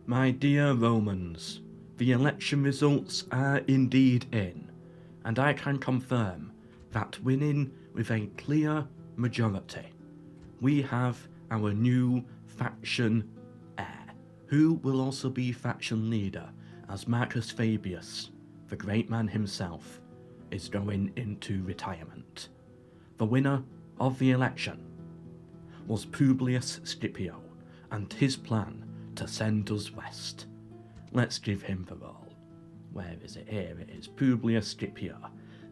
My dear Romans, the election results are indeed in, and I can confirm that winning with a clear majority, we have our new faction heir, who will also be faction leader, as Marcus Fabius, the great man himself, is going into retirement. The winner of the election was Publius Scipio, and his plan to send us west. Let's give him the role. Where is it? Here it is, Publius Scipio.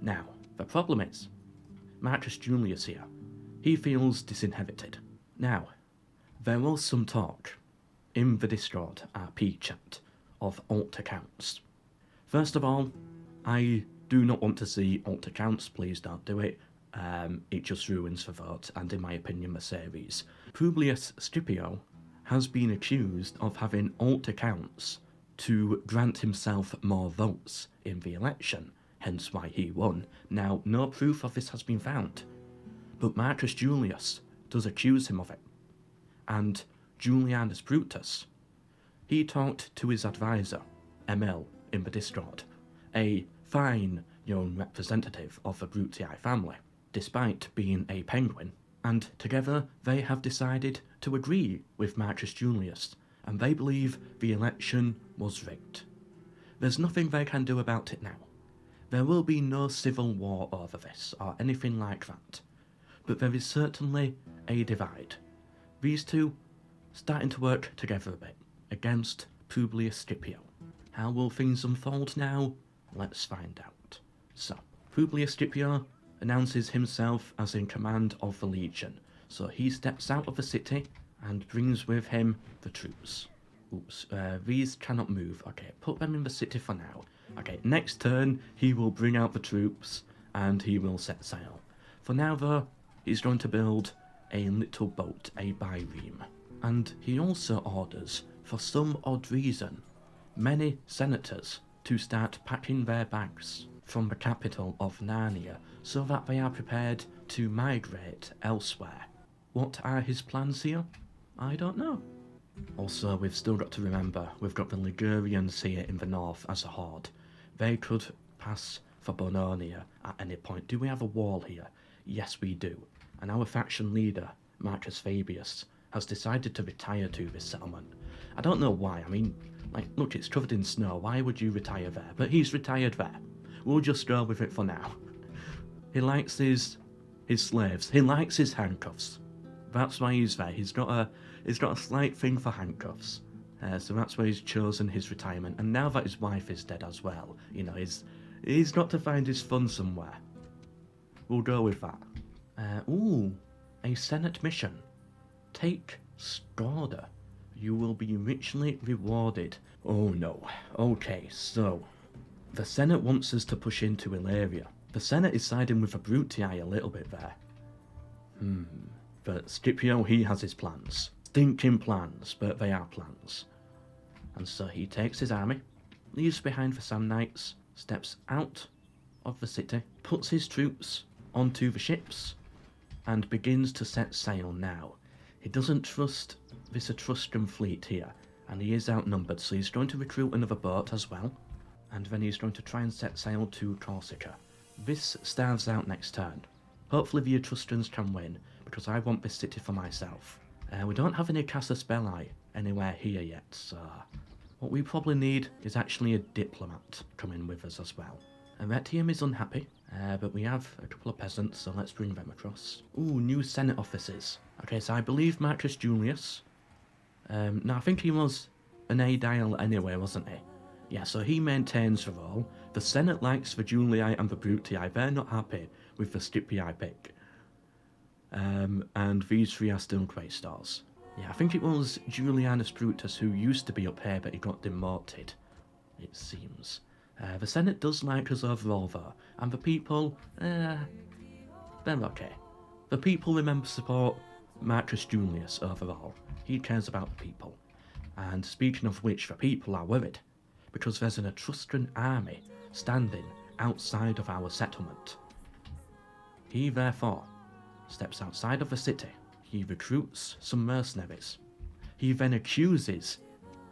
Now, the problem is, Marcus Julius here, he feels disinherited. Now, there was some talk in the Discord RP chat of alt accounts. First of all, I do not want to see alt accounts, please don't do it. It just ruins the vote, and in my opinion the series. Publius Scipio has been accused of having alt accounts to grant himself more votes in the election, hence why he won. Now, no proof of this has been found, but Marcus Julius does accuse him of it. And Julian Brutus, he talked to his advisor, ML, in the Discord, a fine young representative of the Brutii family, despite being a penguin, and together they have decided to agree with Marcus Julius, and they believe the election was rigged. There's nothing they can do about it now. There will be no civil war over this, or anything like that, but there is certainly a divide. These two starting to work together a bit against Publius Scipio. How will things unfold now? Let's find out. So, Publius Scipio announces himself as in command of the legion, so he steps out of the city and brings with him the troops. Oops, these cannot move. Okay, put them in the city for now. Okay, next turn he will bring out the troops and he will set sail. For now though, he's going to build a little boat, a bireme. And he also orders, for some odd reason, many senators to start packing their bags from the capital of Narnia so that they are prepared to migrate elsewhere. What are his plans here? I don't know. Also, we've still got to remember, we've got the Ligurians here in the north as a horde. They could pass for Bononia at any point. Do we have a wall here? Yes, we do. And our faction leader, Marcus Fabius, has decided to retire to this settlement. I don't know why. I mean, like, look, it's covered in snow. Why would you retire there? But he's retired there. We'll just go with it for now. He likes his slaves. He likes his handcuffs. That's why he's there. He's got a slight thing for handcuffs. So that's why he's chosen his retirement. And now that his wife is dead as well, you know, he's got to find his fun somewhere. We'll go with that. Ooh, a Senate mission. Take Scorda. You will be richly rewarded. Oh no. Okay, so the Senate wants us to push into Illyria. The Senate is siding with the Brutii a little bit there. But Scipio, he has his plans. Stinking plans, but they are plans. And so he takes his army, leaves behind the Samnites, steps out of the city, puts his troops onto the ships, and begins to set sail now. He doesn't trust this Etruscan fleet here, and he is outnumbered, so he's going to recruit another boat as well, and then he's going to try and set sail to Corsica. This starves out next turn. Hopefully the Etruscans can win, because I want this city for myself. We don't have any Casus Belli anywhere here yet, so what we probably need is actually a diplomat coming with us as well. Arretium is unhappy, but we have a couple of peasants, so let's bring them across. Ooh, new Senate offices. Okay, so I believe Marcus Julius. No, I think he was an aedile anyway, wasn't he? Yeah, so he maintains the role. The Senate likes the Julii and the Brutii. They're not happy with the Scipii pick. And these three are still quaestors. Yeah, I think it was Julianus Brutus who used to be up here, but he got demoted, it seems. The Senate does like us overall though, and the people, they're okay. The people remember support Marcus Julius overall. He cares about the people. And speaking of which, the people are worried, because there's an Etruscan army standing outside of our settlement. He therefore steps outside of the city. He recruits some mercenaries. He then accuses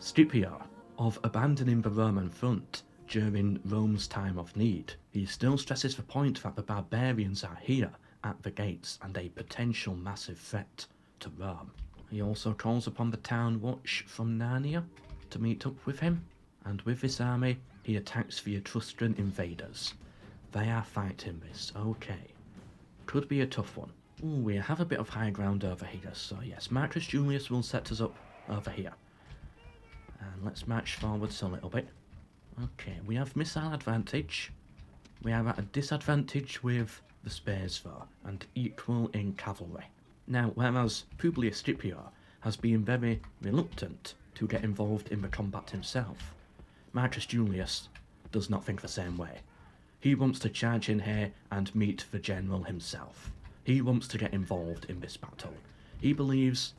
Scipio of abandoning the Roman front during Rome's time of need. He still stresses the point that the barbarians are here at the gates and a potential massive threat to Rome. He also calls upon the town watch from Narnia to meet up with him, and with this army he attacks the Etruscan invaders. They are fighting this, okay. Could be a tough one. Ooh, we have a bit of high ground over here, so yes, Marcus Julius will set us up over here. And let's march forwards a little bit. Okay, we have missile advantage. We are at a disadvantage with the spears though, and equal in cavalry. Now, whereas Publius Scipio has been very reluctant to get involved in the combat himself, Marcus Julius does not think the same way. He wants to charge in here and meet the general himself. He wants to get involved in this battle. He believes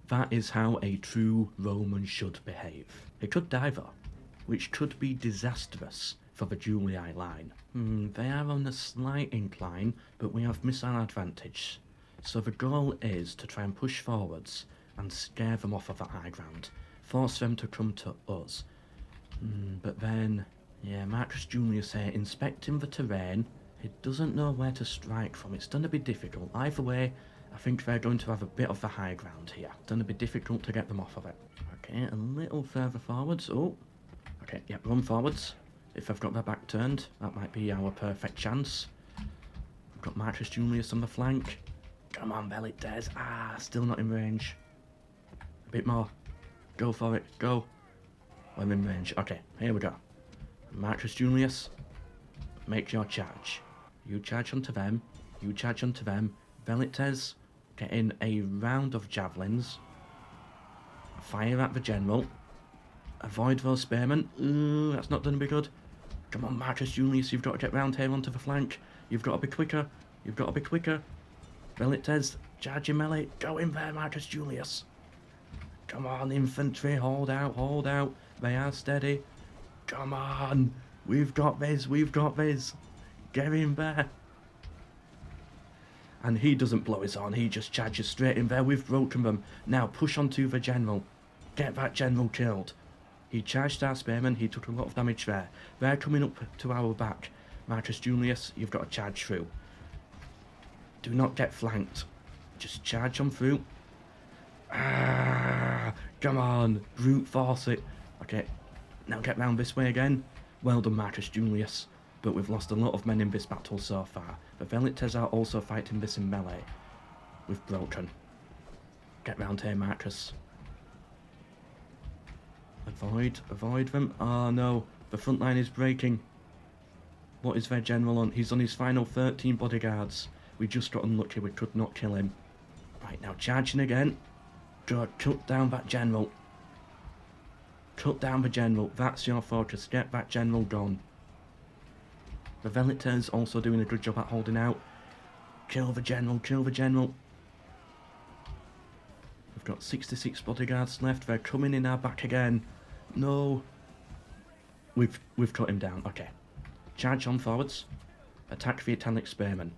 that is how a true Roman should behave. He could die though, which could be disastrous for the Julii line. They are on a slight incline, but we have missile advantage. So the goal is to try and push forwards and scare them off of that high ground. Force them to come to us. But then, yeah, Marcus Julius here inspecting the terrain. He doesn't know where to strike from. It's going to be difficult. Either way, I think they're going to have a bit of the high ground here. It's going to be difficult to get them off of it. Okay, a little further forwards. Oh, okay, yep, run forwards. If they've got their back turned, that might be our perfect chance. We've got Marcus Julius on the flank. Come on, Velites. Still not in range. A bit more. Go for it. Go. I'm in range. Okay, here we go. Marcus Julius, make your charge. You charge onto them. You charge onto them. Velites, get in a round of javelins. Fire at the general. Avoid those spearmen. That's not going to be good. Come on, Marcus Julius, you've got to get round here onto the flank. You've got to be quicker. You've got to be quicker. Velites, charge your melee. Go in there, Marcus Julius. Come on, infantry, hold out, hold out. They are steady. Come on. We've got this, we've got this. Get in there. And he doesn't blow his horn, he just charges straight in there. We've broken them. Now push onto the general. Get that general killed. He charged our spearmen, he took a lot of damage there. They're coming up to our back. Marcus Julius, you've got to charge through. Do not get flanked. Just charge on through. Come on, brute force it. Okay, now get round this way again. Well done, Marcus Julius. But we've lost a lot of men in this battle so far. The Velites are also fighting this in melee. We've broken. Get round here, Marcus. Avoid them. Oh no, the front line is breaking. What is their general on? He's on his final 13 bodyguards. We just got unlucky, we could not kill him. Right, now charging again. Good, cut down that general. Cut down the general, that's your focus, get that general gone. The Velites also doing a good job at holding out. Kill the general, kill the general. We've got 66 bodyguards left, they're coming in our back again. No. We've cut him down, okay. Charge on forwards. Attack the Italic spearmen.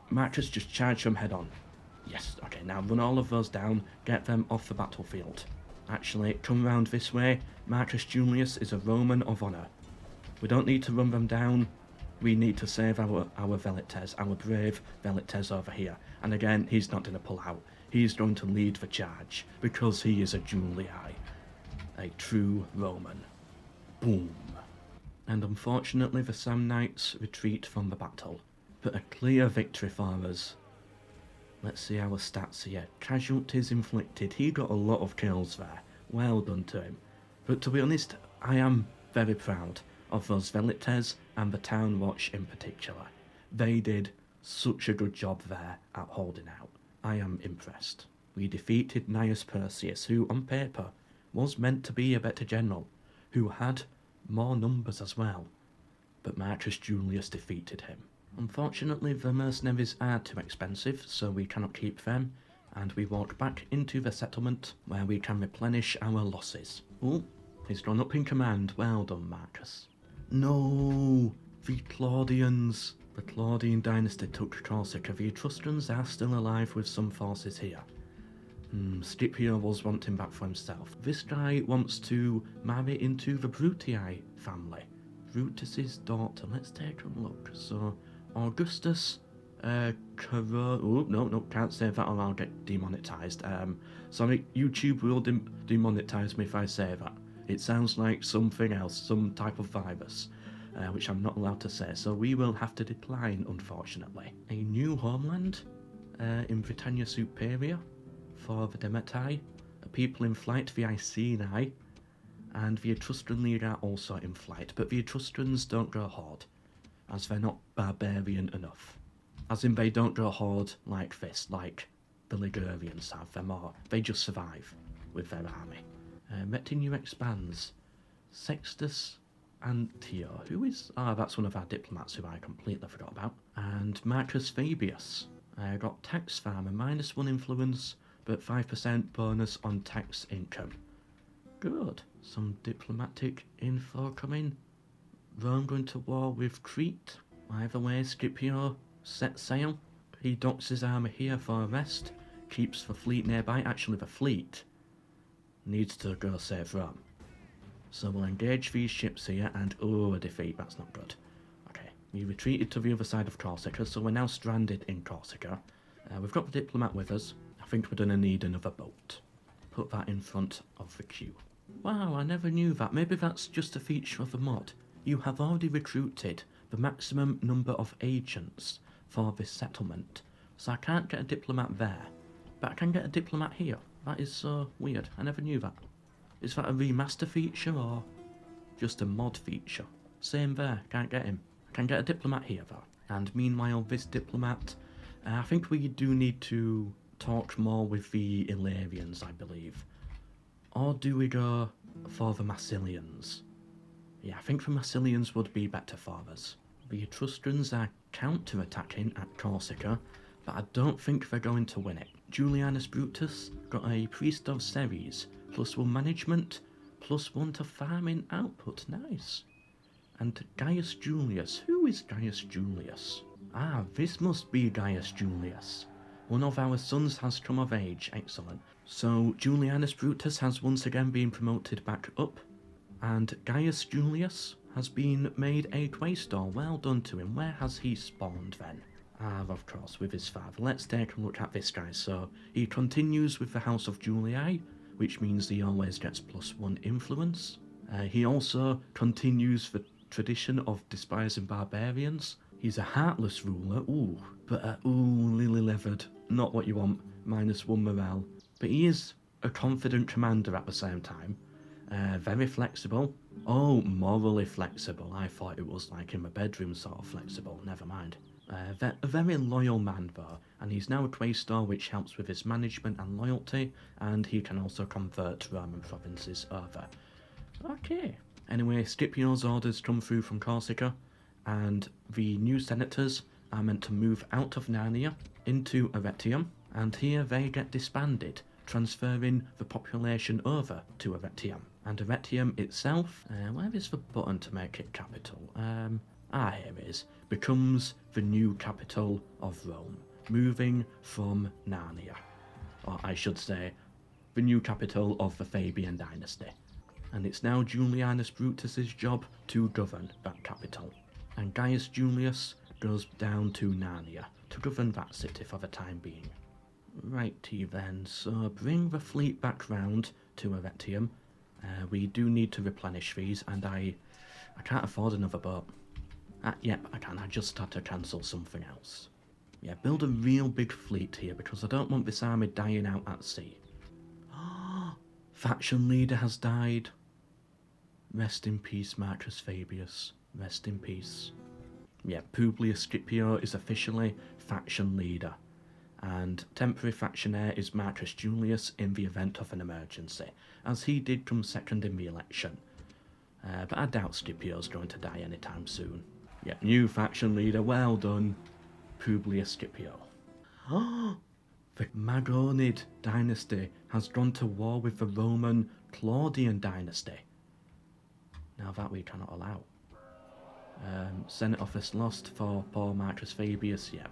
Marcus, just charge them head on. Yes, okay, now run all of those down, get them off the battlefield. Actually, come round this way. Marcus Julius is a Roman of honour. We don't need to run them down. We need to save our Velites, our brave Velites over here. And again, he's not going to pull out. He's going to lead the charge, because he is a Julii, a true Roman. Boom. And unfortunately, the Samnites retreat from the battle. But a clear victory for us. Let's see our stats here. Casualties inflicted. He got a lot of kills there. Well done to him. But to be honest, I am very proud of those Velites and the Town Watch in particular. They did such a good job there at holding out. I am impressed. We defeated Gnaeus Perseus, who on paper was meant to be a better general, who had more numbers as well. But Marcus Julius defeated him. Unfortunately, the mercenaries are too expensive, so we cannot keep them, and we walk back into the settlement where we can replenish our losses. Oh, he's gone up in command. Well done, Marcus. No, the Claudians. The Claudian Dynasty took Corsica. The Etruscans are still alive with some forces here. Scipio was wanting back for himself. This guy wants to marry into the Brutii family. Brutus's daughter. Let's take a look. So, Augustus, no, can't say that or I'll get demonetized. Sorry, YouTube will demonetize me if I say that. It sounds like something else, some type of virus, which I'm not allowed to say, so we will have to decline, unfortunately. A new homeland in Britannia Superior for the Demetai, a people in flight, the Iceni, and the Etruscan League are also in flight, but the Etruscans don't go horde, as they're not barbarian enough. As in, they don't go horde like this, like the Ligurians have. They just survive with their army. Retinue expands. Sextus Antio, who is... that's one of our diplomats who I completely forgot about. And Marcus Fabius. Got tax farmer, -1 influence, but 5% bonus on tax income. Good. Some diplomatic info coming. Rome going to war with Crete. Either way, Scipio set sail. He docks his army here for a rest. Keeps the fleet nearby. Actually, the fleet needs to go save Rome. So we'll engage these ships here and... a defeat. That's not good. Okay, we retreated to the other side of Corsica, so we're now stranded in Corsica. We've got the diplomat with us. I think we're going to need another boat. Put that in front of the queue. Wow, I never knew that. Maybe that's just a feature of the mod. You have already recruited the maximum number of agents for this settlement. So I can't get a diplomat there, but I can get a diplomat here. That is so weird. I never knew that. Is that a remaster feature or just a mod feature? Same there, can't get him. I can get a diplomat here though. And meanwhile, this diplomat, I think we do need to talk more with the Illyrians, I believe. Or do we go for the Massilians? Yeah, I think the Massilians would be better for us. The Etruscans are counter-attacking at Corsica, but I don't think they're going to win it. Julian Brutus got a Priest of Ceres, +1 management, +1 to farming output. Nice. And Gaius Julius. Who is Gaius Julius? This must be Gaius Julius. One of our sons has come of age. Excellent. So Julianus Brutus has once again been promoted back up, and Gaius Julius has been made a quaestor. Well done to him. Where has he spawned then? Of course, with his father. Let's take a look at this guy. So he continues with the House of Julii, which means he always gets +1 influence. He also continues the tradition of despising barbarians. He's a heartless ruler, but lily-livered, not what you want, -1 morale. But he is a confident commander at the same time. Very flexible. Morally flexible. I thought it was like in the bedroom sort of flexible, never mind. A very loyal man though, and he's now a quaestor, which helps with his management and loyalty, and he can also convert Roman provinces over. Okay. Anyway, Scipio's orders come through from Corsica, and the new senators are meant to move out of Narnia into Arretium, and here they get disbanded, transferring the population over to Arretium. And Arretium itself, where is the button to make it capital? Here it is. Becomes the new capital of Rome, moving from Narnia. Or I should say, the new capital of the Fabian Dynasty. And it's now Julianus Brutus's job to govern that capital. And Gaius Julius goes down to Narnia to govern that city for the time being. Righty then, so bring the fleet back round to Arretium. We do need to replenish these, and I can't afford another boat. Yep, I can. I just had to cancel something else. Yeah, build a real big fleet here, because I don't want this army dying out at sea. Faction leader has died. Rest in peace, Marcus Fabius. Rest in peace. Yeah, Publius Scipio is officially faction leader, and temporary factionaire is Marcus Julius in the event of an emergency, as he did come second in the election. But I doubt Scipio's going to die anytime soon. Yeah, new faction leader, well done, Publius Scipio. The Magonid dynasty has gone to war with the Roman Claudian dynasty. Now that we cannot allow. Senate office lost for poor Marcus Fabius, yep.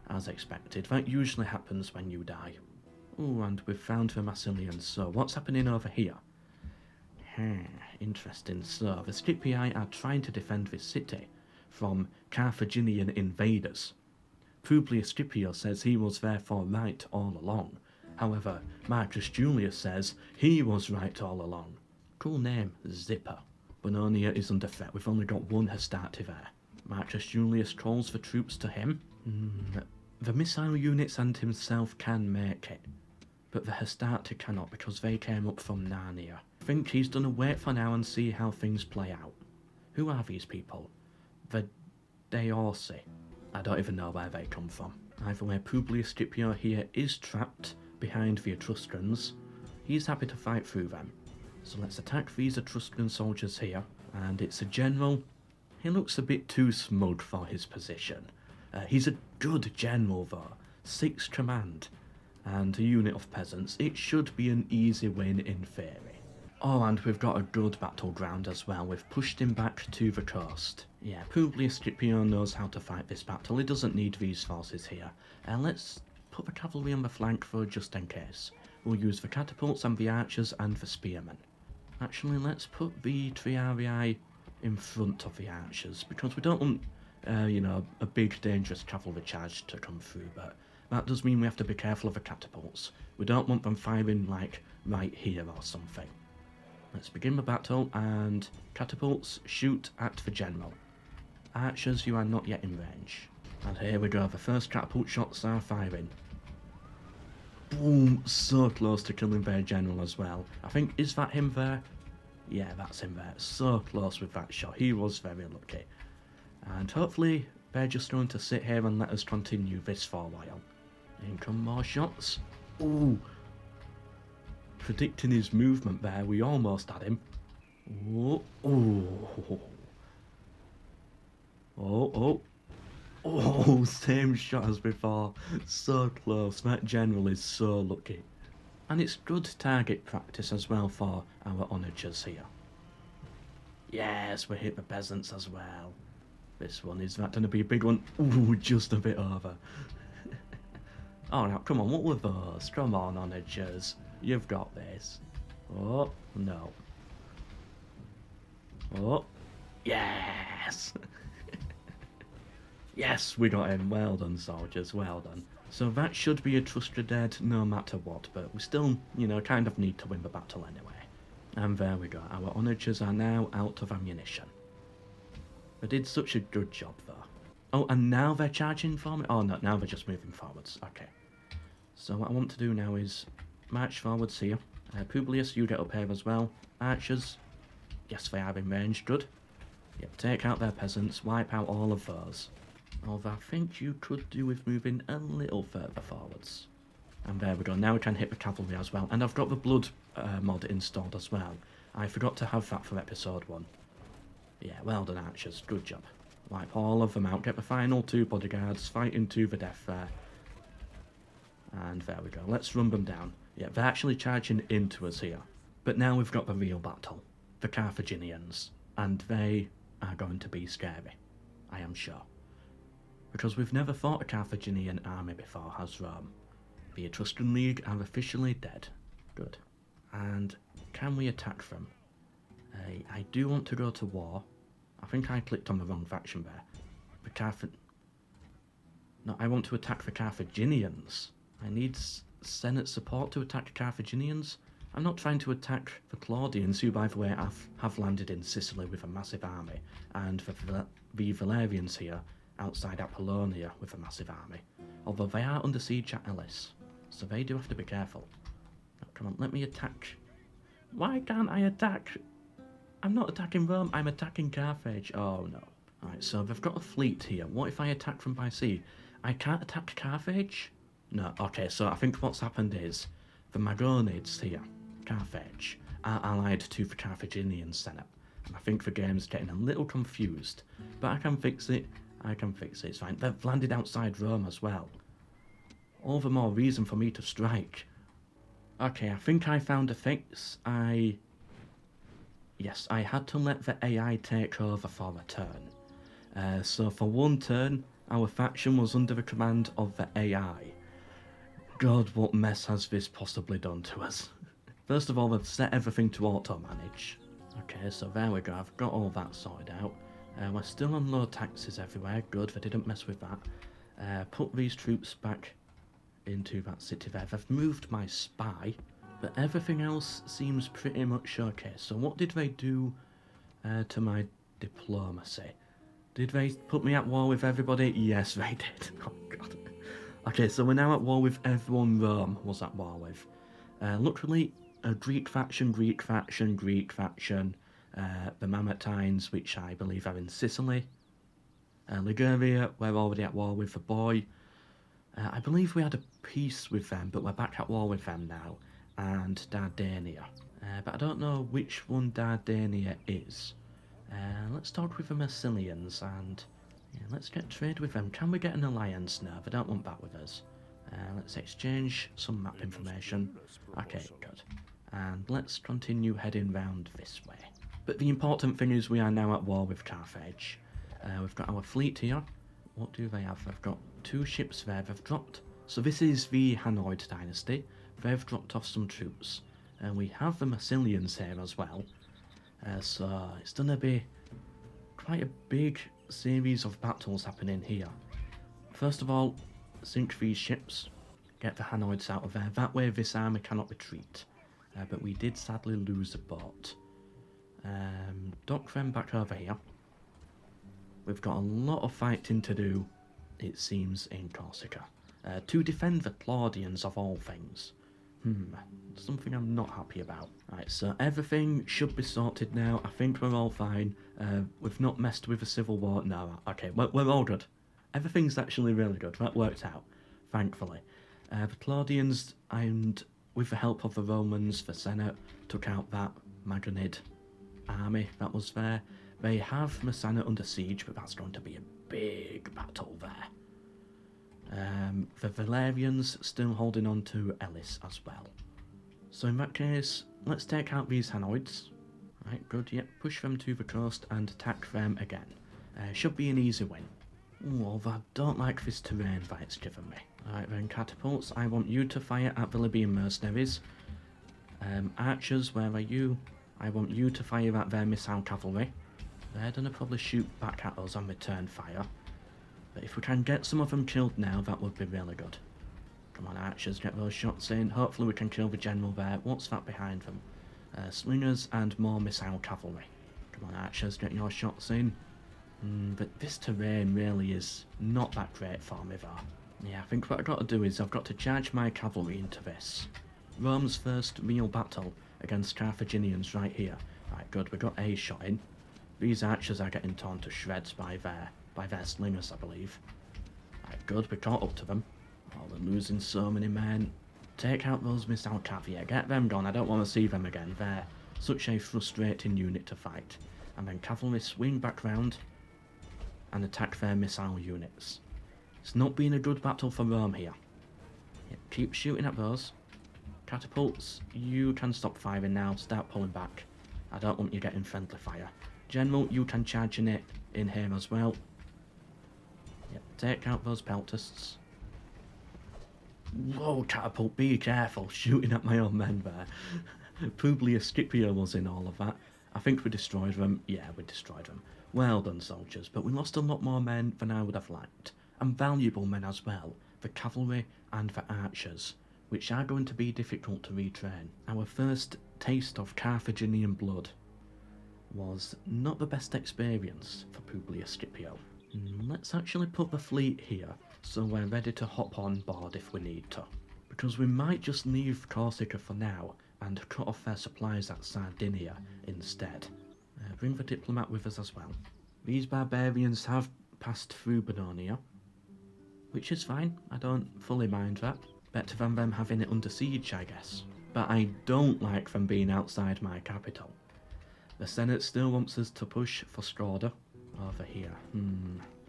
As expected. That usually happens when you die. Oh, and we've found the Massilians. So, what's happening over here? Interesting. So, the Scipii are trying to defend this city from Carthaginian invaders. Publius Scipio says he was therefore right all along. However, Marcus Julius says he was right all along. Cool name, Zipper. Bononia is under threat. We've only got one Hastati there. Marcus Julius calls for troops to him. The missile units and himself can make it, but the Hastati cannot because they came up from Narnia. I think he's done a wait for now and see how things play out. Who are these people? The Deorsi. I don't even know where they come from. Either way, Publius Scipio here is trapped behind the Etruscans. He's happy to fight through them. So let's attack these Etruscan soldiers here. And it's a general. He looks a bit too smug for his position. He's a good general though. 6 command. And a unit of peasants. It should be an easy win in theory. Oh, and we've got a good battleground as well. We've pushed him back to the coast. Yeah, Publius Scipio knows how to fight this battle. He doesn't need these forces here. Let's put the cavalry on the flank for just in case. We'll use the catapults and the archers and the spearmen. Actually, let's put the triarii in front of the archers because we don't want, a big dangerous cavalry charge to come through, but that does mean we have to be careful of the catapults. We don't want them firing, like, right here or something. Let's begin the battle, and catapults, shoot at the general. Archers, you are not yet in range. And here we go, the first catapult shots are firing. Boom, so close to killing their general as well. I think, is that him there? Yeah, that's him there. So close with that shot, he was very lucky. And hopefully, they're just going to sit here and let us continue this for a while. In come more shots. Ooh. Predicting his movement there, we almost had him. Oh, oh, oh, oh, same shot as before. So close, that general is so lucky. And it's good target practice as well for our onagers here. Yes, we hit the peasants as well. This one, is that going to be a big one? Ooh, just a bit over. Oh, now, come on, what were those? Come on, onagers. You've got this. Oh, no. Oh, yes! Yes, we got him. Well done, soldiers, well done. So that should be Etrusca dead no matter what, but we still, kind of need to win the battle anyway. And there we go, our onagers are now out of ammunition. They did such a good job though. Oh, and now they're charging for me? Oh no, now they're just moving forwards, okay. So what I want to do now is march forwards here. Publius, you get up here as well. Archers, yes, they are in range, good. Yep, take out their peasants, wipe out all of those. Although I think you could do with moving a little further forwards. And there we go, now we can hit the cavalry as well. And I've got the blood mod installed as well. I forgot to have that for episode 1. Yeah, well done archers, good job. Wipe all of them out, get the final 2 bodyguards, fighting to the death there. And there we go, let's run them down. Yeah, they're actually charging into us here. But now we've got the real battle. The Carthaginians. And they are going to be scary. I am sure. Because we've never fought a Carthaginian army before, has Rome. The Etruscan League are officially dead. Good. And can we attack them? I do want to go to war. I think I clicked on the wrong faction there. No, I want to attack the Carthaginians. I need Senate support to attack Carthaginians. I'm not trying to attack the Claudians, who, by the way, have landed in Sicily with a massive army, and the Valerians here, outside Apollonia, with a massive army. Although they are under siege at Elis, so they do have to be careful. Oh, come on, let me attack. Why can't I attack? I'm not attacking Rome, I'm attacking Carthage. Oh no. Alright, so they've got a fleet here. What if I attack from by sea? I can't attack Carthage? No, okay, so I think what's happened is the Magonids here, Carthage, are allied to the Carthaginian Senate. And I think the game's getting a little confused. But I can fix it. It's fine. They've landed outside Rome as well. All the more reason for me to strike. Okay, I think I found a fix. Yes, I had to let the AI take over for a turn. So for one turn, our faction was under the command of the AI. God, what mess has this possibly done to us? First of all, I've set everything to auto-manage. Okay, so there we go, I've got all that sorted out. We're still on low taxes everywhere, good, they didn't mess with that. Put these troops back into that city there. They've moved my spy, but everything else seems pretty much okay. So what did they do to my diplomacy? Did they put me at war with everybody? Yes, they did. Oh, God. Okay, so we're now at war with everyone Rome was at war with. Luckily, a Greek faction, the Mamertines, which I believe are in Sicily. Liguria, we're already at war with the boy. I believe we had a peace with them, but we're back at war with them now. And Dardania. But I don't know which one Dardania is. Let's talk with the Massilians and let's get trade with them. Can we get an alliance now? They don't want that with us. Let's exchange some map information. Okay, good. And let's continue heading round this way. But the important thing is we are now at war with Carthage. We've got our fleet here. What do they have? They've got 2 ships there they've dropped. So this is the Hanoid dynasty. They've dropped off some troops. And we have the Massilians here as well. So it's going to be quite a big series of battles happening here. First of all, sink these ships. Get the Hanoids out of there. That way this army cannot retreat. But we did sadly lose a boat. Dock them back over here. We've got a lot of fighting to do, it seems, in Corsica. To defend the Claudians of all things. Something I'm not happy about. Right, so everything should be sorted now. I think we're all fine. We've not messed with a civil war. No, okay, we're all good. Everything's actually really good. That worked out, thankfully. The Claudians, and with the help of the Romans, the Senate took out that Magonid army that was there. They have Messana under siege, but that's going to be a big battle there. The Valerians still holding on to Elis as well. So in that case, let's take out these Hanoids. Right, good, yep, push them to the coast and attack them again. Should be an easy win. Ooh, although I don't like this terrain that it's given me. Alright then, catapults, I want you to fire at the Libyan mercenaries. Archers, where are you? I want you to fire at their missile cavalry. They're gonna probably shoot back at us on return fire. But if we can get some of them killed now, that would be really good. Come on, archers, get those shots in. Hopefully we can kill the general there. What's that behind them? Slingers and more missile cavalry. Come on, archers, get your shots in. But this terrain really is not that great for me, though. Yeah, I think what I've got to do is I've got to charge my cavalry into this. Rome's first real battle against Carthaginians right here. Right, good, we got a shot in. These archers are getting torn to shreds by their slingers, I believe. Right, good, we caught up to them. Oh, they're losing so many men. Take out those missile cavalry, get them gone, I don't want to see them again. They're such a frustrating unit to fight. And then cavalry swing back round and attack their missile units. It's not been a good battle for Rome here. Yeah, keep shooting at those. Catapults, you can stop firing now, start pulling back. I don't want you getting friendly fire. General, you can charge in it in here as well. Yep, take out those peltasts. Whoa, catapult, be careful, shooting at my own men there. Publius Scipio was in all of that. I think we destroyed them. Yeah, we destroyed them. Well done, soldiers, but we lost a lot more men than I would have liked. And valuable men as well, the cavalry and the archers, which are going to be difficult to retrain. Our first taste of Carthaginian blood was not the best experience for Publius Scipio. Let's actually put the fleet here, so we're ready to hop on board if we need to. Because we might just leave Corsica for now, and cut off their supplies at Sardinia instead. Bring the diplomat with us as well. These barbarians have passed through Bononia, which is fine, I don't fully mind that. Better than them having it under siege, I guess. But I don't like them being outside my capital. The Senate still wants us to push for Scorda over here.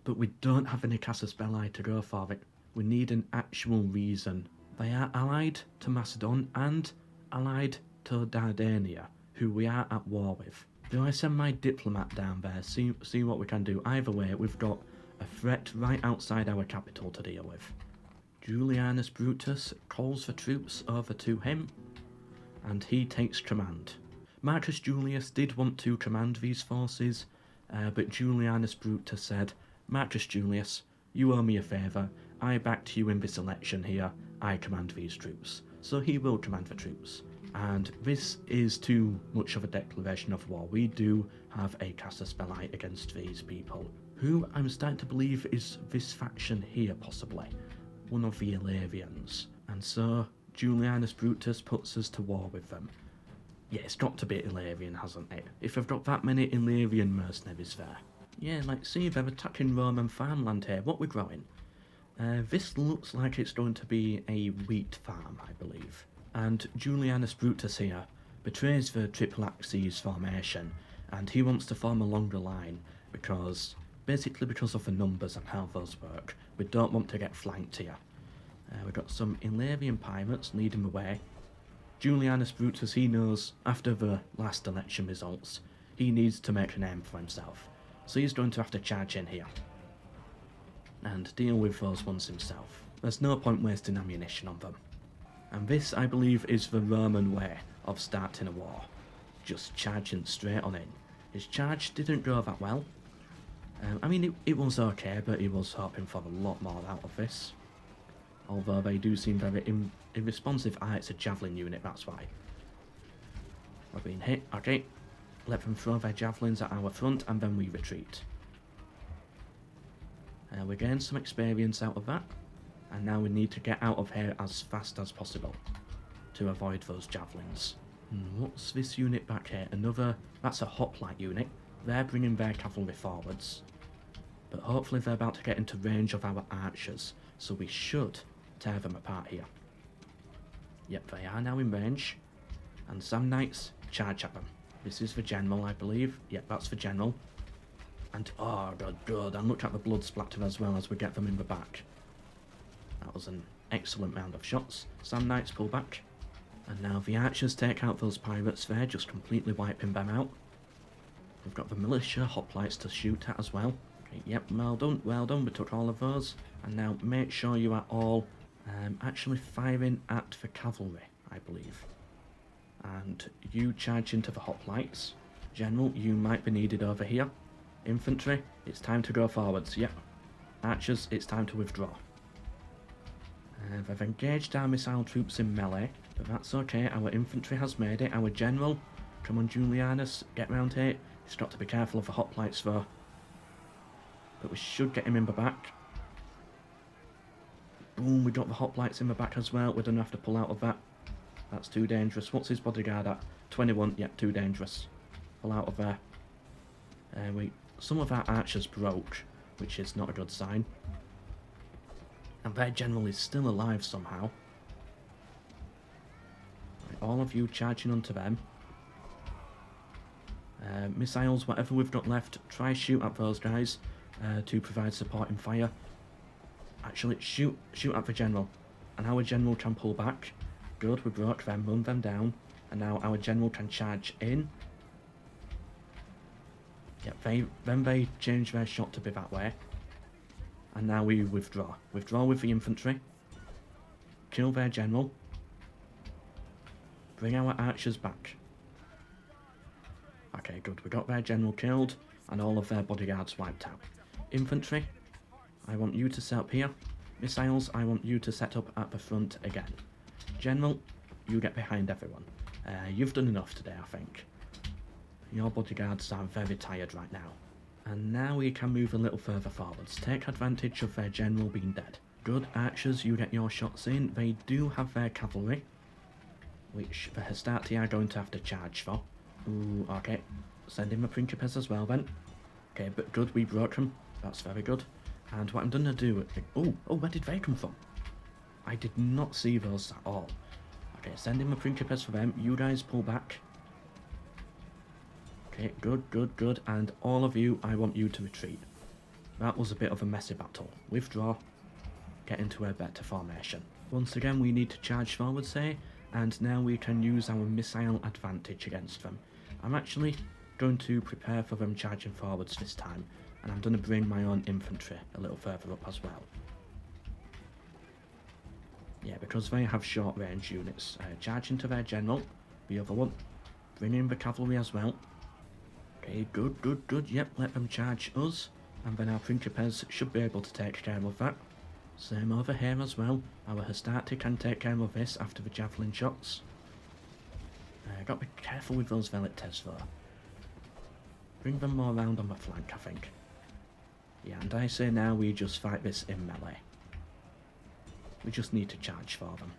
But we don't have any casus belli to go for it. We need an actual reason. They are allied to Macedon and allied to Dardania, who we are at war with. Do I send my diplomat down there, see what we can do? Either way, we've got a threat right outside our capital to deal with. Julian Brutus calls for troops over to him, and he takes command. Marcus Julius did want to command these forces, but Julian Brutus said, Marcus Julius, you owe me a favour, I backed you in this election here, I command these troops. So he will command the troops. And this is too much of a declaration of war. We do have a casus belli against these people, who I'm starting to believe is this faction here possibly, one of the Ilavians. And so Julianus Brutus puts us to war with them. Yeah, it's got to be Ilavian, hasn't it? If I've got that many Ilavian mercenaries there. Yeah, like see, they're attacking Roman farmland here. What we're growing? This looks like it's going to be a wheat farm, I believe. And Julianus Brutus here betrays the Triple Axis formation, and he wants to form a longer line because, basically because of the numbers and how those work, we don't want to get flanked here. We've got some Ilavian pirates leading the way. Julianus Brutus, he knows, after the last election results, he needs to make a name for himself. So he's going to have to charge in here and deal with those ones himself. There's no point wasting ammunition on them. And this, I believe, is the Roman way of starting a war. Just charging straight on in. His charge didn't go that well. I mean, it was okay, but he was hoping for a lot more out of this. Although they do seem very irresponsive. Ah, it's a javelin unit, that's why. We're being hit, okay. Let them throw their javelins at our front, and then we retreat. We gain some experience out of that. And now we need to get out of here as fast as possible to avoid those javelins. What's this unit back here? Another... That's a hoplite unit. They're bringing their cavalry forwards. But hopefully they're about to get into range of our archers. So we should tear them apart here. Yep, they are now in range. And some knights charge at them. This is the general, I believe. Yep, that's the general. And, oh, good. And look at the blood splatter as well as we get them in the back. That was an excellent round of shots. Some knights pull back. And now the archers take out those pirates there, just completely wiping them out. We've got the militia hoplites to shoot at as well. Okay, yep, well done, we took all of those. And now make sure you are all actually firing at the cavalry, I believe. And you charge into the hoplites. General, you might be needed over here. Infantry, it's time to go forwards, yep. Archers, it's time to withdraw. They've engaged our missile troops in melee, but that's okay, our infantry has made it. Our general, come on Julianus, get round here. He's got to be careful of the hoplites though. But we should get him in the back. Boom, we got the hoplites in the back as well. We don't have to pull out of that. That's too dangerous. What's his bodyguard at? 21, yep, too dangerous. Pull out of there. Some of our archers broke, which is not a good sign. And their general is still alive somehow. Right, all of you charging onto them. Missiles, whatever we've got left, try shoot at those guys to provide supporting fire. Actually, shoot at the general. And our general can pull back. Good, we broke them, run them down. And now our general can charge in. Yep, then they change their shot to be that way. And now we withdraw. Withdraw with the infantry. Kill their general. Bring our archers back. Okay, good. We got their general killed and all of their bodyguards wiped out. Infantry, I want you to set up here. Missiles, I want you to set up at the front again. General, you get behind everyone. You've done enough today, I think. Your bodyguards are very tired right now. And now we can move a little further forwards. Take advantage of their general being dead. Good, archers, you get your shots in. They do have their cavalry, which the Hastati are going to have to charge for. Ooh, okay. Send in the Principes as well then. Okay, but good, we broke them. That's very good. And what I'm going to do... Oh, where did they come from? I did not see those at all. Okay, send in the Principes for them. You guys pull back. Okay, good. And all of you, I want you to retreat. That was a bit of a messy battle. Withdraw. Get into a better formation. Once again, we need to charge forward, say, and now we can use our missile advantage against them. I'm actually going to prepare for them charging forwards this time, and I'm going to bring my own infantry a little further up as well. Yeah, because they have short range units. Charge into their general. The other one. Bring in the cavalry as well. Okay, good, good, good. Yep, let them charge us. And then our Principes should be able to take care of that. Same over here as well. Our Hastati can take care of this after the javelin shots. Got to be careful with those Velites though. Bring them more round on the flank, I think. Yeah, and I say now we just fight this in melee. We just need to charge for them.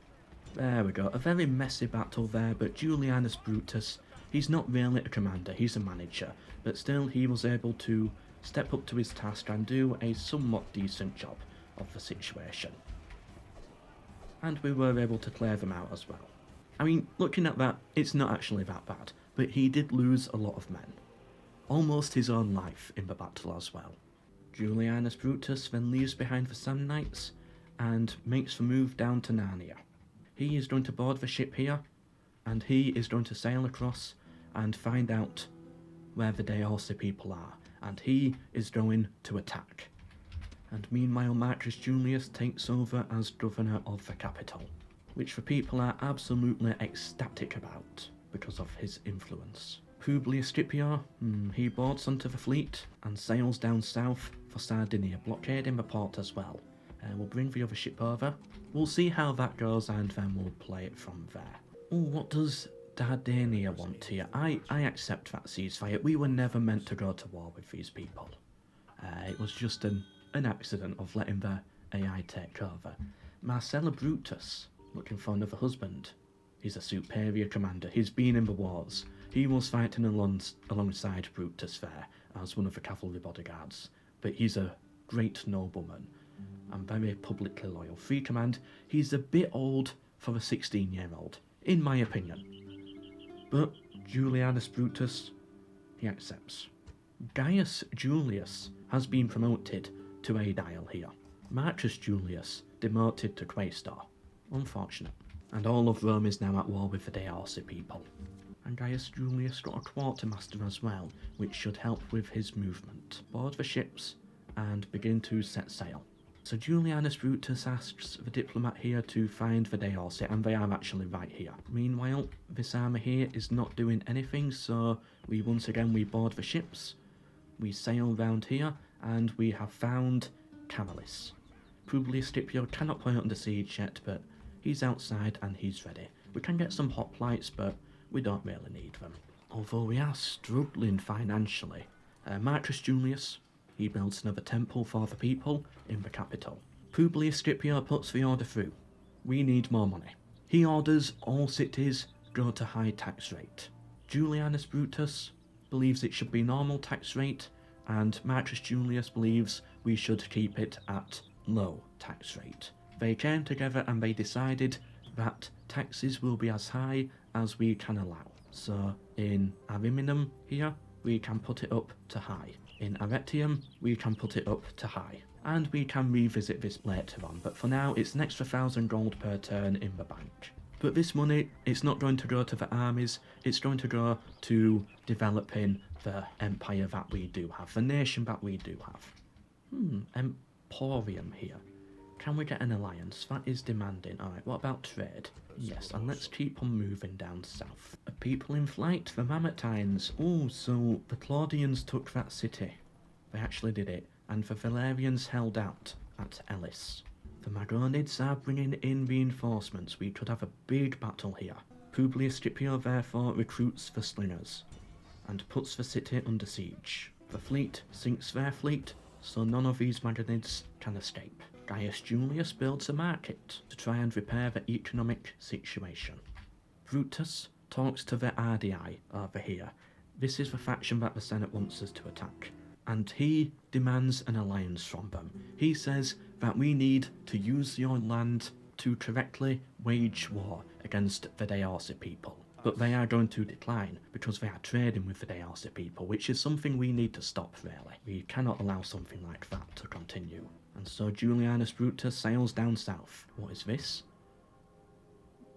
There we go. A very messy battle there, but Julian Brutus, he's not really a commander, he's a manager. But still, he was able to step up to his task and do a somewhat decent job of the situation. And we were able to clear them out as well. I mean, looking at that, it's not actually that bad, but he did lose a lot of men. Almost his own life in the battle as well. Julianus Brutus then leaves behind the Sand Knights and makes the move down to Narnia. He is going to board the ship here, and he is going to sail across and find out where the Deorsi people are, and he is going to attack. And meanwhile Marcus Julius takes over as governor of the capital, which the people are absolutely ecstatic about because of his influence. Publius Scipio, he boards onto the fleet and sails down south for Sardinia, blockading the port as well. We'll bring the other ship over. We'll see how that goes and then we'll play it from there. Oh, what does Dardania want here? I accept that ceasefire. We were never meant to go to war with these people. It was just an accident of letting the AI take over. Marcella Brutus, looking for another husband. He's a superior commander. He's been in the wars. He was fighting alongside Brutus there as one of the cavalry bodyguards. But he's a great nobleman and very publicly loyal. Free command, he's a bit old for a 16-year-old, in my opinion. But Julianus Brutus, he accepts. Gaius Julius has been promoted to aedile here. Marcus Julius demoted to quaestor. Unfortunate. And all of Rome is now at war with the Deorsi people. And Gaius Julius got a quartermaster as well, which should help with his movement. Board the ships and begin to set sail. So Julianus Brutus asks the diplomat here to find the Deorsi, and they are actually right here. Meanwhile, this army here is not doing anything, so we board the ships, we sail round here, and we have found Cavalis. Publius Scipio cannot put it under siege yet, but he's outside and he's ready. We can get some hoplites, but we don't really need them. Although we are struggling financially. Marcus Julius, he builds another temple for the people in the capital. Publius Scipio puts the order through. We need more money. He orders all cities go to high tax rate. Julianus Brutus believes it should be normal tax rate, and Marcus Julius believes we should keep it at low tax rate. They came together and they decided that taxes will be as high as we can allow. So in Ariminum here, we can put it up to high. In Arretium, we can put it up to high. And we can revisit this later on, but for now it's an extra 1,000 gold per turn in the bank. But this money, it's not going to go to the armies, it's going to go to developing the empire that we do have, the nation that we do have. Emporium here. Can we get an alliance? That is demanding. Alright, what about trade? Yes, and let's keep on moving down south. A people in flight, the Mamertines. Oh, so the Claudians took that city. They actually did it. And the Valerians held out at Elis. The Magonids are bringing in reinforcements. We could have a big battle here. Publius Scipio therefore recruits the slingers and puts the city under siege. The fleet sinks their fleet, so none of these Magonids can escape. Gaius Julius builds a market to try and repair the economic situation. Brutus talks to the Ardii over here. This is the faction that the Senate wants us to attack. And he demands an alliance from them. He says that we need to use your land to correctly wage war against the Deorsi people. But they are going to decline because they are trading with the Deorsi people, which is something we need to stop, really. We cannot allow something like that to continue. And so Julianus Brutus sails down south. What is this?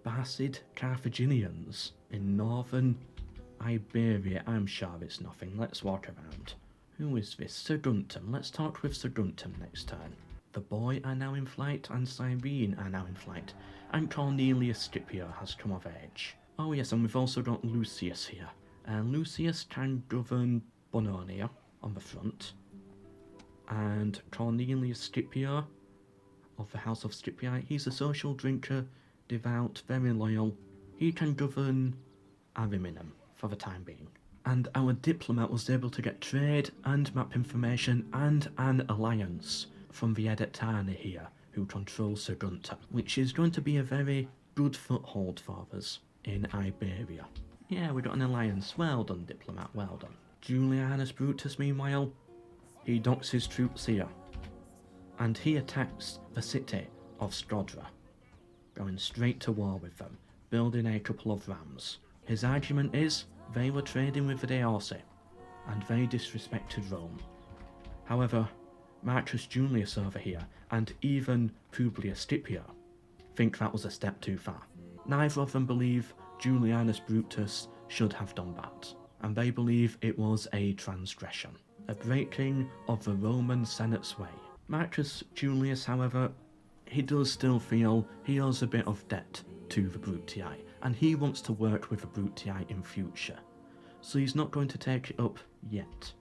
Barcid Carthaginians in northern Iberia. I'm sure it's nothing. Let's walk around. Who is this? Saguntum. Let's talk with Saguntum next turn. The boy are now in flight and Cyrene are now in flight. and Cornelius Scipio has come of age. Oh yes, and we've also got Lucius here. Lucius can govern Bononia on the front, and Cornelius Scipio of the House of Scipii, he's a social drinker, devout, very loyal. He can govern Ariminum for the time being. And our diplomat was able to get trade and map information and an alliance from the Edetani here, who control Sagunta, which is going to be a very good foothold for us in Iberia. Yeah, we got an alliance. Well done, diplomat, well done. Julianus Brutus, meanwhile, he docks his troops here, and he attacks the city of Scodra, going straight to war with them, building a couple of rams. His argument is they were trading with the Deorsi, and they disrespected Rome. However, Marcus Julius over here, and even Publius Scipio, think that was a step too far. Neither of them believe Julianus Brutus should have done that, and they believe it was a transgression, a breaking of the Roman Senate's way. Marcus Julius, however, he does still feel he owes a bit of debt to the Brutii, and he wants to work with the Brutii in future. So he's not going to take it up yet,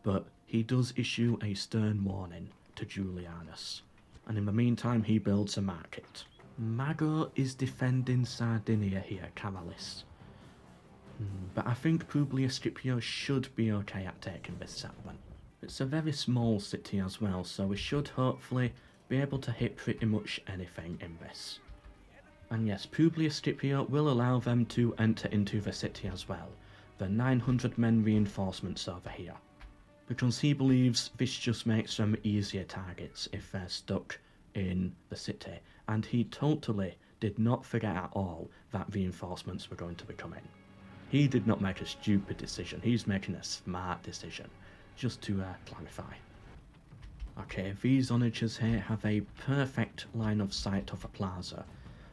but he does issue a stern warning to Julianus, and in the meantime he builds a market. Mago is defending Sardinia here, Caralis. But I think Publius Scipio should be okay at taking this settlement. It's a very small city as well, so we should hopefully be able to hit pretty much anything in this. And yes, Publius Scipio will allow them to enter into the city as well, the 900 men reinforcements over here, because he believes this just makes them easier targets if they're stuck in the city, and he totally did not forget at all that reinforcements were going to be coming. He did not make a stupid decision, he's making a smart decision, just to clarify. Okay, these onagers here have a perfect line of sight of a plaza,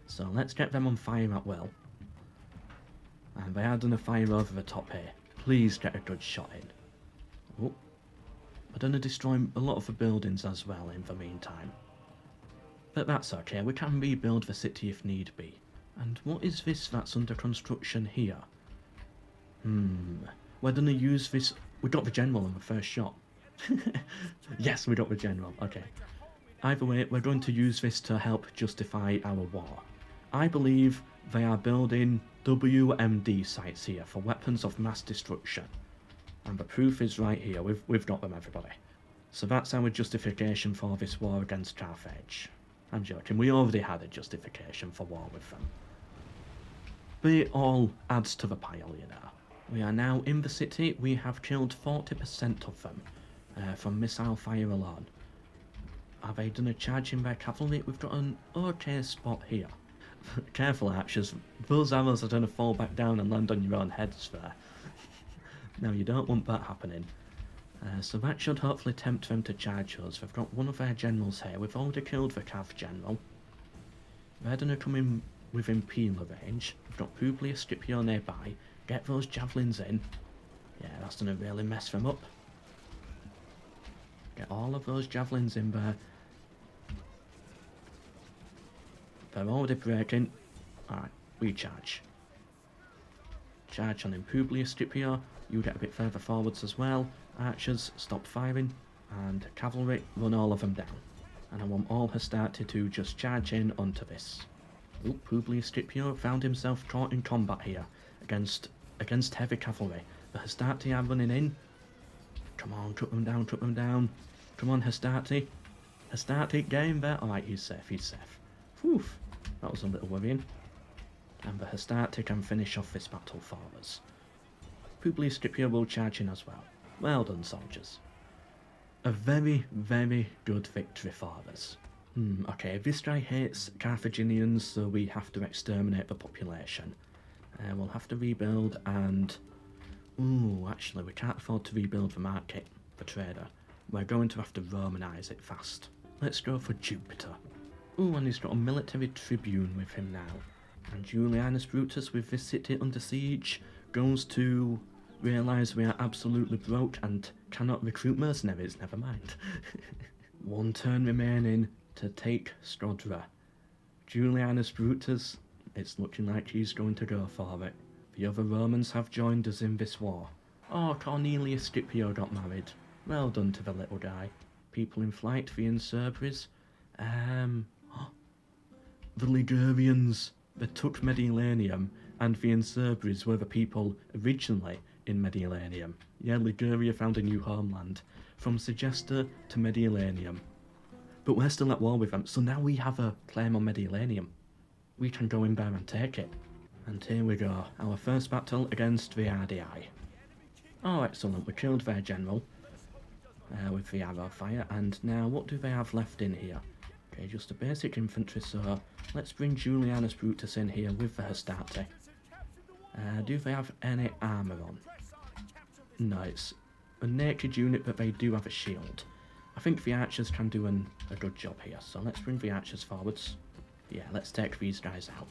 so let's get them on fire at will. And they are done a fire over the top here. Please get a good shot in. Oh, we're going to destroy a lot of the buildings as well in the meantime. But that's okay, we can rebuild the city if need be. And what is this that's under construction here? We're going to use this. We got the general in the first shot. Yes, we got the general, okay. Either way, we're going to use this to help justify our war. I believe they are building WMD sites here for weapons of mass destruction. And the proof is right here, we've got them, everybody. So that's our justification for this war against Carthage. I'm joking, we already had a justification for war with them. But it all adds to the pile, you know. We are now in the city, we have killed 40% of them from missile fire alone. Are they done a charge in their cavalry? We've got an okay spot here. Careful archers, those arrows are going to fall back down and land on your own heads there. Now you don't want that happening. So that should hopefully tempt them to charge us. We've got one of their generals here. We've already killed the Cav general. They're going to come in within Pila range. We've got Publius Scipio nearby. Get those javelins in. Yeah, that's going to really mess them up. Get all of those javelins in there. They're already breaking. Alright, we charge. Charge on him. Publius Scipio, you get a bit further forwards as well. Archers, stop firing. And cavalry, run all of them down. And I want all Hastati to just charge in onto this. Oh, Publius Scipio found himself caught in combat here against heavy cavalry. The Hastati are running in. Come on, cut them down, cut them down. Come on, Hastati. Hastati, get in there. Alright, he's safe, he's safe. Whew, that was a little worrying. And the Hastati can finish off this battle for us. Publius Scipio will charge in as well. Well done, soldiers. A very, very good victory for us. Okay, this guy hates Carthaginians, so we have to exterminate the population. We'll have to rebuild and... Ooh, actually, we can't afford to rebuild the market for trader. We're going to have to Romanise it fast. Let's go for Jupiter. Ooh, and he's got a military tribune with him now. And Julianus Brutus, with this city under siege, goes to realise we are absolutely broke and cannot recruit mercenaries, never mind. One turn remaining to take Scodra. Julianus Brutus, it's looking like he's going to go for it. The other Romans have joined us in this war. Oh, Cornelius Scipio got married. Well done to the little guy. People in flight, the Insurbries. The Ligurians. They took Mediolanum, and the Insurbries were the people originally in Mediolanum. Yeah, Liguria found a new homeland, from Segesta to Mediolanum. But we're still at war with them, so now we have a claim on Mediolanum. We can go in there and take it. And here we go, our first battle against the Ardii. Oh, excellent, we killed their general with the arrow fire, and now what do they have left in here? Okay, just a basic infantry, so let's bring Julianus Brutus in here with the Hastati. Do they have any armour on? No, it's a naked unit, but they do have a shield. I think the archers can do a good job here, so let's bring the archers forwards. Yeah, let's take these guys out.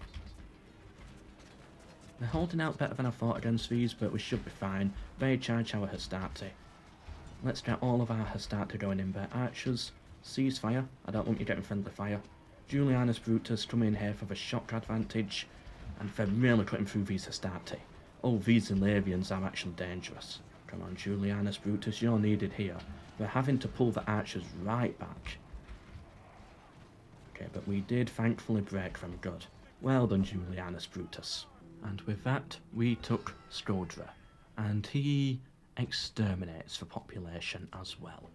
They're holding out better than I thought against these, but we should be fine. They charge our Hastati. Let's get all of our Hastati going in there. Archers, cease fire. I don't want you getting friendly fire. Julianus Brutus come in here for the shock advantage, and they're really cutting through these Hastati. Oh, these Illyrians are actually dangerous. Come on, Julianus Brutus, you're needed here. We're having to pull the archers right back. Okay, but we did thankfully break them good. Well done, Julianus Brutus. And with that, we took Scodra, and he exterminates the population as well.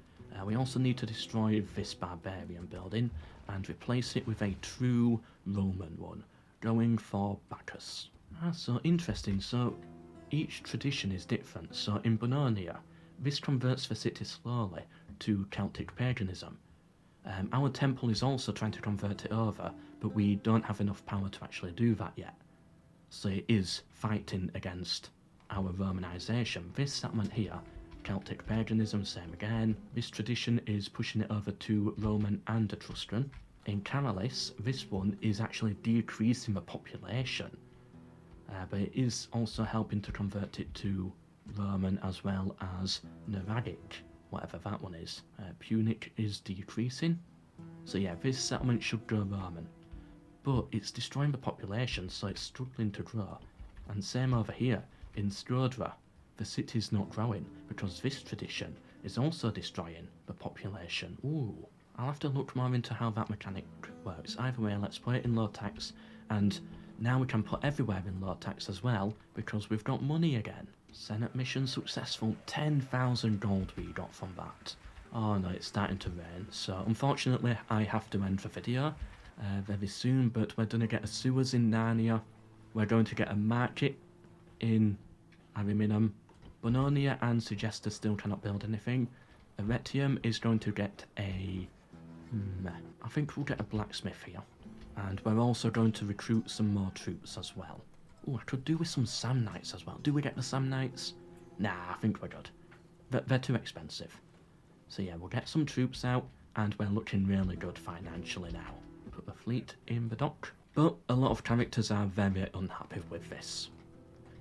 We also need to destroy this barbarian building and replace it with a true Roman one, going for Bacchus. So interesting, so each tradition is different. So in Bononia, this converts the city slowly to Celtic paganism. Our temple is also trying to convert it over, but we don't have enough power to actually do that yet. So it is fighting against our Romanization. This settlement here, Celtic paganism, same again. This tradition is pushing it over to Roman and Etruscan. In Caralis, this one is actually decreasing the population, but it is also helping to convert it to Roman as well as Neragic, whatever that one is. Punic is decreasing. So yeah, this settlement should go Roman. But it's destroying the population, so it's struggling to grow. And same over here, in Scodra, the city's not growing, because this tradition is also destroying the population. Ooh, I'll have to look more into how that mechanic works. Either way, let's put it in low tax, and now we can put everywhere in low tax as well, because we've got money again. Senate mission successful, 10,000 gold we got from that. Oh no, it's starting to rain, so unfortunately I have to end the video very soon, but we're going to get a sewers in Narnia, we're going to get a market in Ariminum, Bononia and Segesta still cannot build anything. Arretium is going to get a... I think we'll get a blacksmith here. And we're also going to recruit some more troops as well. Oh, I could do with some Samnites as well. Do we get the Samnites? Nah, I think we're good. They're too expensive. So yeah, we'll get some troops out, and we're looking really good financially now. Put the fleet in the dock. But a lot of characters are very unhappy with this.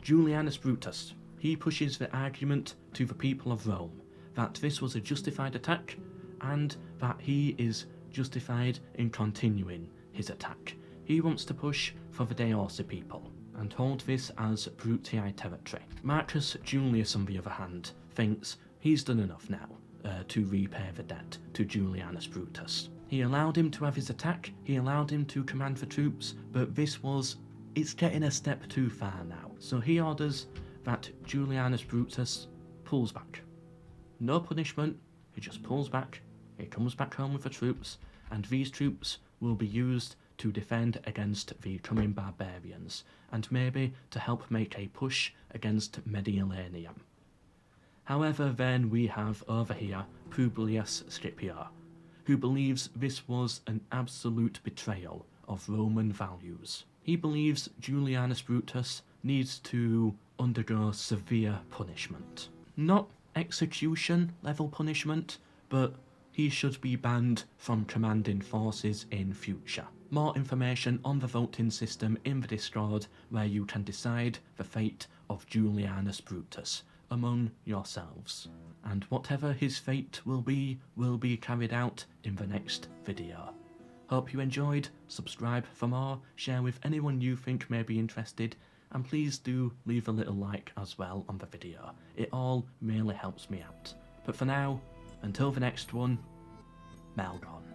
Julianus Brutus. He pushes the argument to the people of Rome that this was a justified attack, and that he is justified in continuing his attack. He wants to push for the Deorsi people, and hold this as Brutii territory. Marcus Julius, on the other hand, thinks he's done enough now to repay the debt to Julianus Brutus. He allowed him to have his attack, he allowed him to command the troops, but it's getting a step too far now. So he orders that Julianus Brutus pulls back. No punishment, he just pulls back, he comes back home with the troops, and these troops will be used to defend against the coming barbarians, and maybe to help make a push against Mediolanum. However, then we have over here Publius Scipio, who believes this was an absolute betrayal of Roman values. He believes Julianus Brutus needs to undergo severe punishment. Not execution level punishment, but he should be banned from commanding forces in future. More information on the voting system in the Discord, where you can decide the fate of Julianus Brutus among yourselves. And whatever his fate will be carried out in the next video. Hope you enjoyed, subscribe for more, share with anyone you think may be interested, and please do leave a little like as well on the video. It all really helps me out. But for now, until the next one, MELKOR.